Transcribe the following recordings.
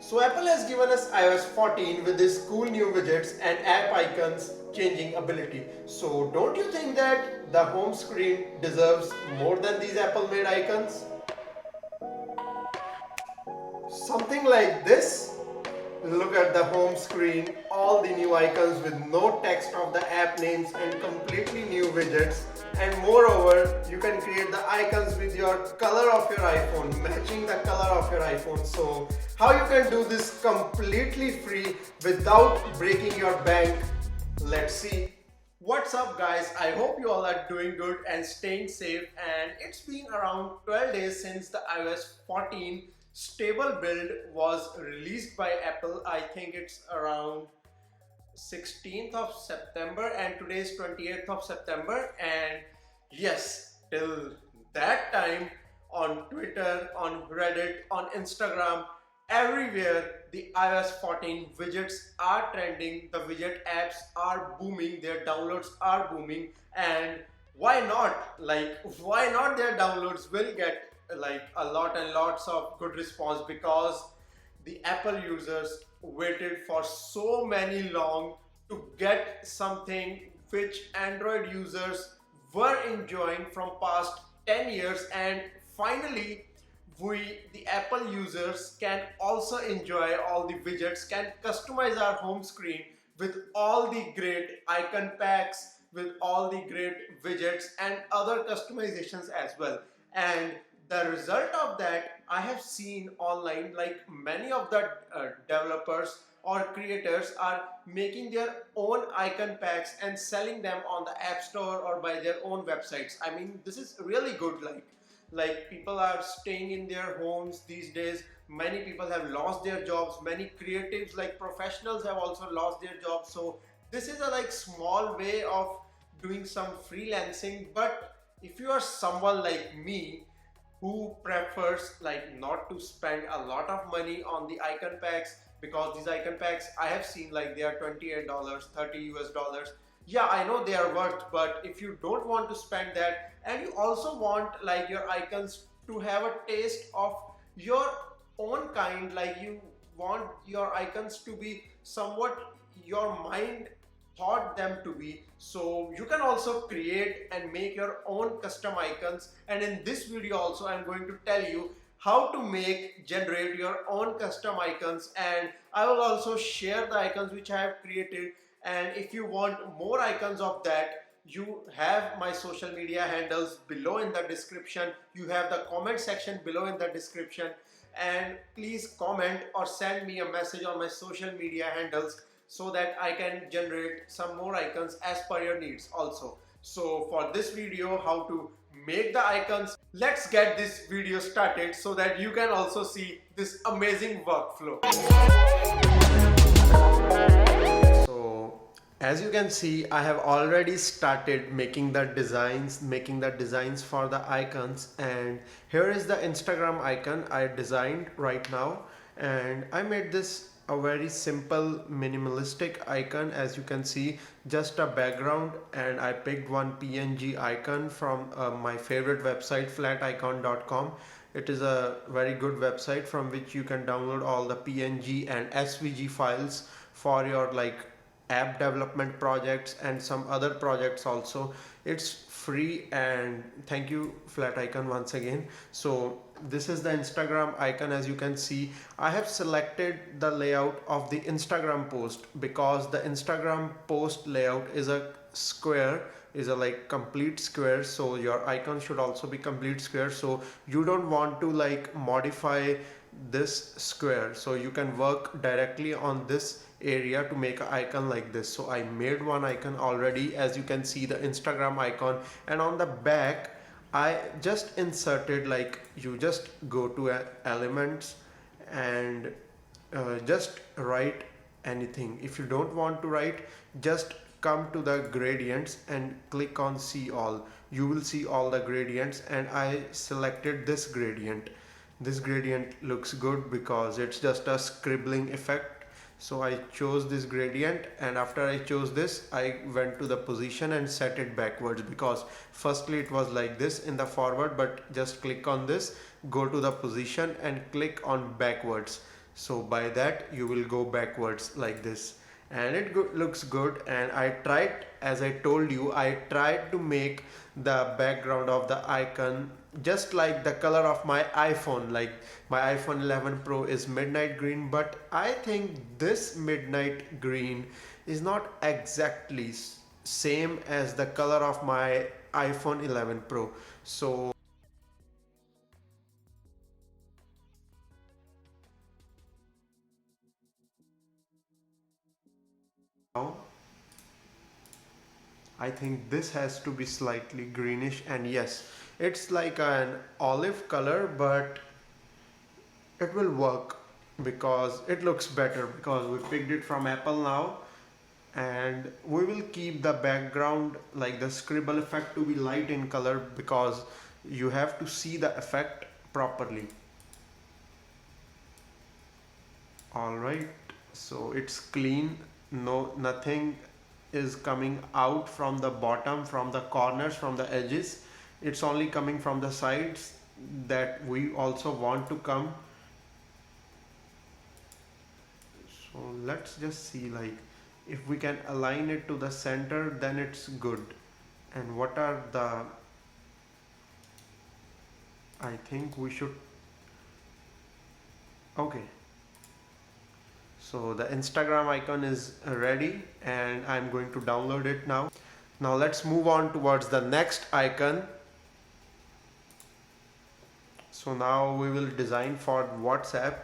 So Apple has given us iOS 14 with these cool new widgets and app icons changing ability. So don't you think that the home screen deserves more than these Apple made icons? Something like this. Look at the home screen, all the new icons with no text of the app names and completely new widgets. And moreover, you can create the icons with your color of your iPhone, matching the color of your iPhone. So how you can do this completely free without breaking your bank? Let's see. What's up guys, I hope you all are doing good and staying safe, and it's been around 12 days since the iOS 14 stable build was released by Apple. I think it's around 16th of September and today is 28th of September, and yes, till that time on Twitter, on Reddit, on Instagram, everywhere the iOS 14 widgets are trending, the widget apps are booming, their downloads are booming, and why not? Why not their downloads will get a lot and lots of good response, because the Apple users waited for so many long to get something which Android users were enjoying from past 10 years, and finally we the Apple users can also enjoy all the widgets, can customize our home screen with all the great icon packs, with all the great widgets and other customizations as well. And the result of that, I have seen online, like many of the developers or creators are making their own icon packs and selling them on the App Store or by their own websites. I mean, this is really good. Like people are staying in their homes these days. Many people have lost their jobs. Many creatives, like professionals, have also lost their jobs. So this is a small way of doing some freelancing. But if you are someone like me who prefers not to spend a lot of money on the icon packs, because these icon packs I have seen, like, they are $28, 30 US dollars. Yeah, I know they are worth, but if you don't want to spend that and you also want your icons to have a taste of your own kind, like you want your icons to be somewhat your mind thought them to be, so you can also create and make your own custom icons. And in this video also I'm going to tell you how to generate your own custom icons, and I will also share the icons which I have created. And if you want more icons of that, you have my social media handles below in the description, you have the comment section below in the description, and please comment or send me a message on my social media handles so that I can generate some more icons as per your needs also. So for this video, how to make the icons, let's get this video started so that you can also see this amazing workflow. So as you can see, I have already started making the designs for the icons, and here is the Instagram icon I designed right now. And I made this a very simple minimalistic icon. As you can see, just a background, and I picked one PNG icon from my favorite website, flaticon.com. It is a very good website from which you can download all the PNG and SVG files for your app development projects and some other projects also. It's free, and thank you Flaticon once again. So this is the Instagram icon. As you can see, I have selected the layout of the Instagram post because the Instagram post layout is a square, is a complete square, so your icon should also be complete square. So you don't want to modify this square, so you can work directly on this area to make an icon like this. So I made one icon already, as you can see, the Instagram icon, and on the back I just inserted, you just go to elements and just write anything. If you don't want to write, just come to the gradients and click on see all. You will see all the gradients, and I selected this gradient. This gradient looks good because it's just a scribbling effect. So I chose this gradient, and after I chose this, I went to the position and set it backwards, because firstly it was like this in the forward, but just click on this, go to the position and click on backwards. So by that you will go backwards like this, and it looks good. And I tried, as I told you, I tried to make the background of the icon just like the color of my iPhone. Like my iPhone 11 Pro is midnight green, but I think this midnight green is not exactly same as the color of my iPhone 11 Pro. So now I think this has to be slightly greenish, and yes, it's like an olive color, but it will work because it looks better because we picked it from Apple now. And we will keep the background, like the scribble effect, to be light in color because you have to see the effect properly. All right, so it's clean, no, nothing is coming out from the bottom, from the corners, from the edges. It's only coming from the sides that we also want to come. So let's just see, like, if we can align it to the center, then it's good. And what are the, I think we should, okay, so the Instagram icon is ready and I'm going to download it now. Now let's move on towards the next icon. So now we will design for WhatsApp.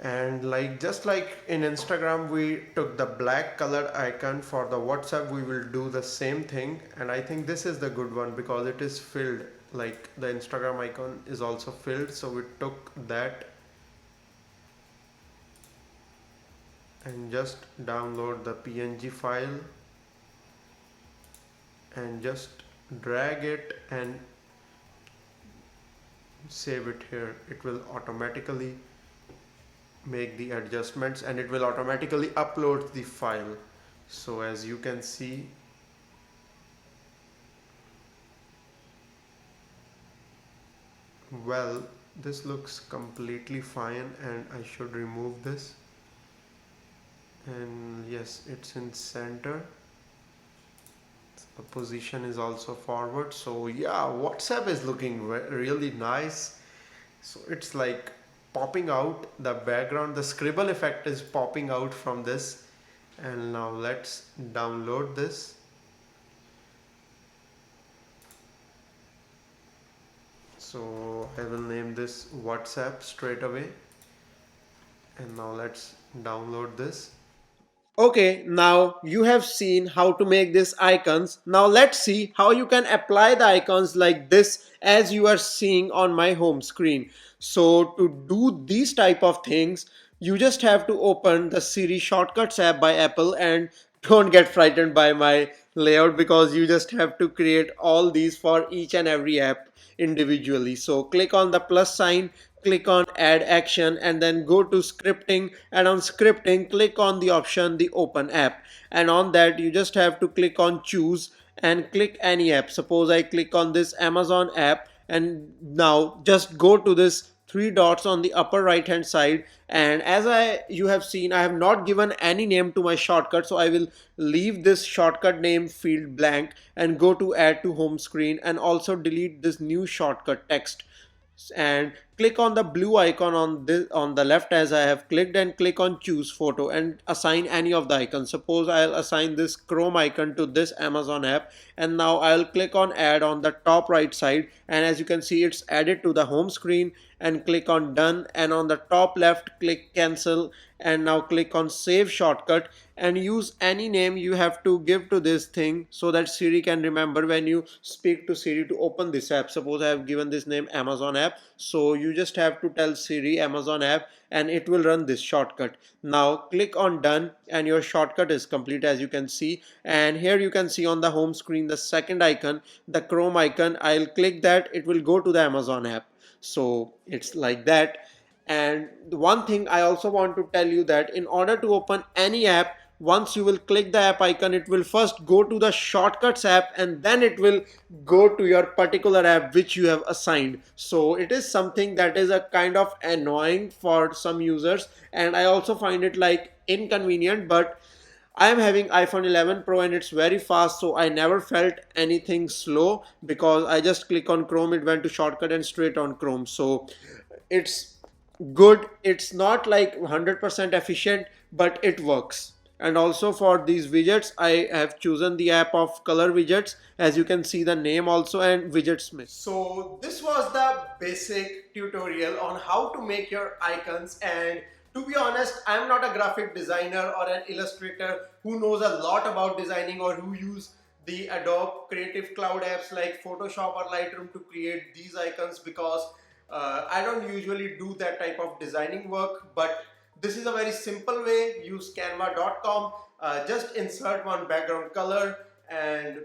And like just like in Instagram we took the black colored icon, for the WhatsApp we will do the same thing. And I think this is the good one because it is filled, like the Instagram icon is also filled, so we took that and just download the PNG file and just drag it and save it here. It will automatically make the adjustments and it will automatically upload the file. So as you can see, well, this looks completely fine, and I should remove this. And yes, it's in center. The position is also forward. So yeah, WhatsApp is looking really nice. So it's like popping out the background, the scribble effect is popping out from this. And now let's download this. So I will name this WhatsApp straight away. And now let's download this. Okay, now you have seen how to make these icons. Now let's see how you can apply the icons like this as you are seeing on my home screen. So to do these type of things, you just have to open the Siri Shortcuts app by Apple, and don't get frightened by my layout because you just have to create all these for each and every app individually. So click on the plus sign, click on add action, and then go to scripting, and on scripting click on the option the open app, and on that you just have to click on choose and click any app. Suppose I click on this Amazon app, and now just go to this three dots on the upper right hand side, and as you have seen, I have not given any name to my shortcut, so I will leave this shortcut name field blank and go to add to home screen, and also delete this new shortcut text and click on the blue icon on this on the left as I have clicked, and click on choose photo and assign any of the icons. Suppose I'll assign this Chrome icon to this Amazon app, and now I'll click on add on the top right side, and as you can see it's added to the home screen, and click on done, and on the top left click cancel, and now click on save shortcut and use any name you have to give to this thing so that Siri can remember when you speak to Siri to open this app. Suppose I have given this name Amazon app, so you just have to tell Siri Amazon app and it will run this shortcut. Now click on done and your shortcut is complete, as you can see. And here you can see on the home screen the second icon, the Chrome icon. I'll click that, it will go to the Amazon app. So it's like that. And one thing I also want to tell you that in order to open any app, once you will click the app icon, it will first go to the shortcuts app and then it will go to your particular app which you have assigned. So it is something that is a kind of annoying for some users, and I also find it like inconvenient, but I am having iPhone 11 Pro and it's very fast, so I never felt anything slow because I just click on Chrome, it went to shortcut and straight on Chrome. So it's good. It's not like 100% efficient, but it works. And also for these widgets, I have chosen the app of Color Widgets, as you can see the name also, and Widgetsmith. So this was the basic tutorial on how to make your icons, and to be honest, I'm not a graphic designer or an illustrator who knows a lot about designing or who use the Adobe Creative Cloud apps like Photoshop or Lightroom to create these icons, because I don't usually do that type of designing work. But this is a very simple way. Use canva.com, just insert one background color and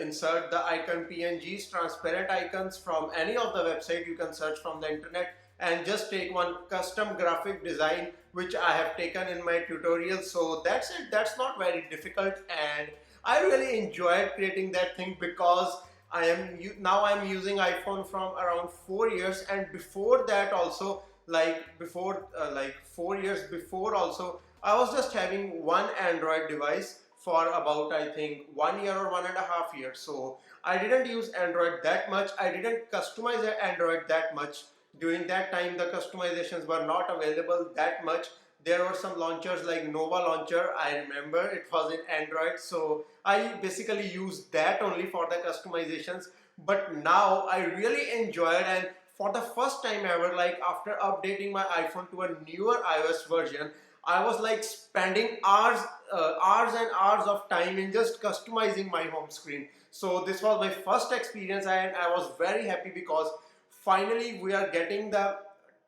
insert the icon PNGs, transparent icons from any of the website you can search from the internet, and just take one custom graphic design which I have taken in my tutorial. So that's it. That's not very difficult, and I really enjoyed creating that thing because now I'm using iPhone from around 4 years, and before that also, like 4 years before also, I was just having one Android device for about, I think, 1 year or 1.5 years. So I didn't use Android that much. I didn't customize Android that much. During that time, the customizations were not available that much. There were some launchers like Nova launcher, I remember it was in Android, so I basically used that only for the customizations. But now I really enjoy it, and for the first time ever, like after updating my iPhone to a newer iOS version, I was like spending hours and hours of time in just customizing my home screen. So this was my first experience, and I was very happy because finally we are getting the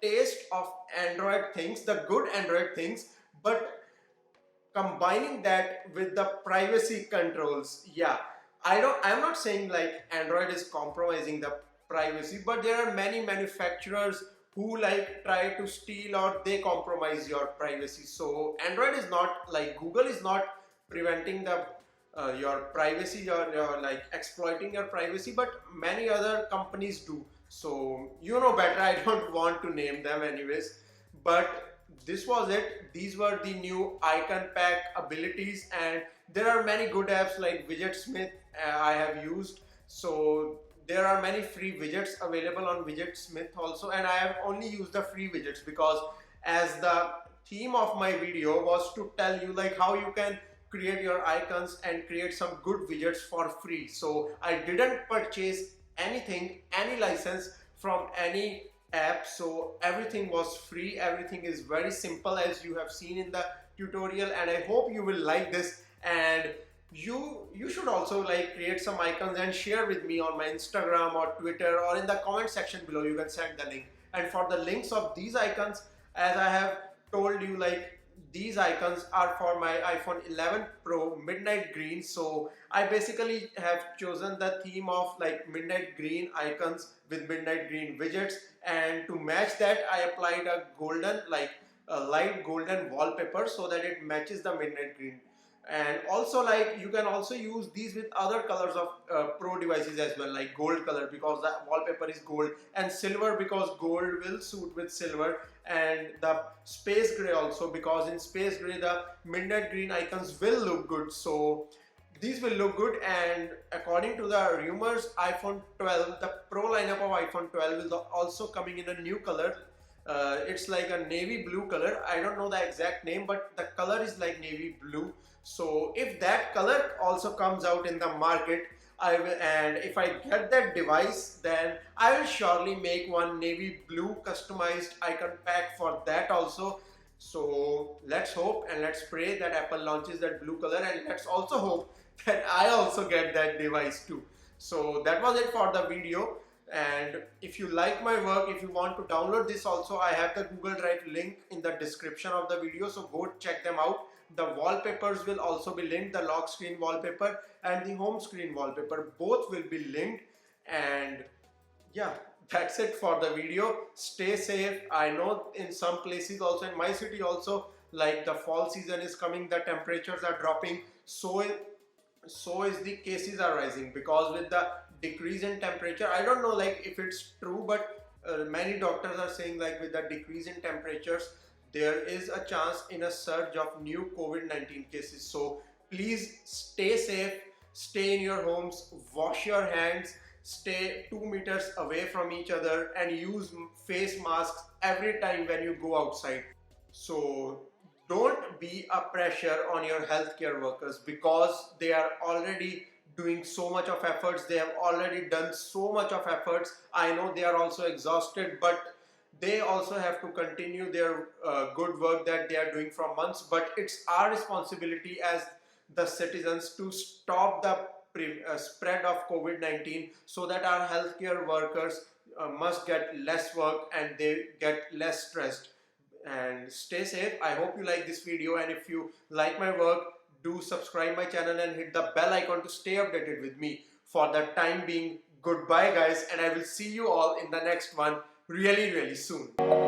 taste of Android things, the good Android things, but combining that with the privacy controls. Yeah, I'm not saying like Android is compromising the privacy, but there are many manufacturers who like try to steal or they compromise your privacy. So Android is not like Google is not preventing the your privacy, or like exploiting your privacy, but many other companies do. So you know better, I don't want to name them anyways. But this was it. These were the new icon pack abilities, and there are many good apps like Widgetsmith I have used. So there are many free widgets available on Widgetsmith also, and I have only used the free widgets because as the theme of my video was to tell you like how you can create your icons and create some good widgets for free. So I didn't purchase anything, any license from any app, so everything was free. Everything is very simple as you have seen in the tutorial, and I hope you will like this. And you should also like create some icons and share with me on my Instagram or Twitter, or in the comment section below you can send the link. And for the links of these icons, as I have told you, like these icons are for my iPhone 11 Pro midnight green. So I basically have chosen the theme of like midnight green icons with midnight green widgets, and to match that I applied a golden, like a light golden wallpaper so that it matches the midnight green. And also like you can also use these with other colors of Pro devices as well, like gold color because the wallpaper is gold, and silver because gold will suit with silver, and the space gray also because in space gray the midnight green icons will look good. So these will look good. And according to the rumors, iPhone 12, the Pro lineup of iPhone 12 will also coming in a new color. It's like a navy blue color. I don't know the exact name, but the color is like navy blue. So if that color also comes out in the market, I will, and if I get that device, then I will surely make one navy blue customized icon pack for that also. So let's hope and let's pray that Apple launches that blue color, and let's also hope that I also get that device too. So that was it for the video. And if you like my work, if you want to download this also, I have the Google Drive link in the description of the video, so go check them out. The wallpapers will also be linked, the lock screen wallpaper and the home screen wallpaper, both will be linked. And yeah, that's it for the video. Stay safe. I know in some places also, in my city also, like the fall season is coming, the temperatures are dropping, so is the cases are rising, because with the decrease in temperature, I don't know like if it's true, but many doctors are saying like with the decrease in temperatures there is a chance in a surge of new COVID-19 cases. So please stay safe, stay in your homes, wash your hands, stay 2 meters away from each other, and use face masks every time when you go outside. So don't be a pressure on your healthcare workers, because they are already doing so much of efforts, they have already done so much of efforts. I know they are also exhausted, but they also have to continue their good work that they are doing from months. But it's our responsibility as the citizens to stop the spread of COVID-19, so that our healthcare workers must get less work and they get less stressed. And stay safe. I hope you like this video, and if you like my work, do subscribe my channel and hit the bell icon to stay updated with me. For the time being, goodbye guys, and I will see you all in the next one really soon.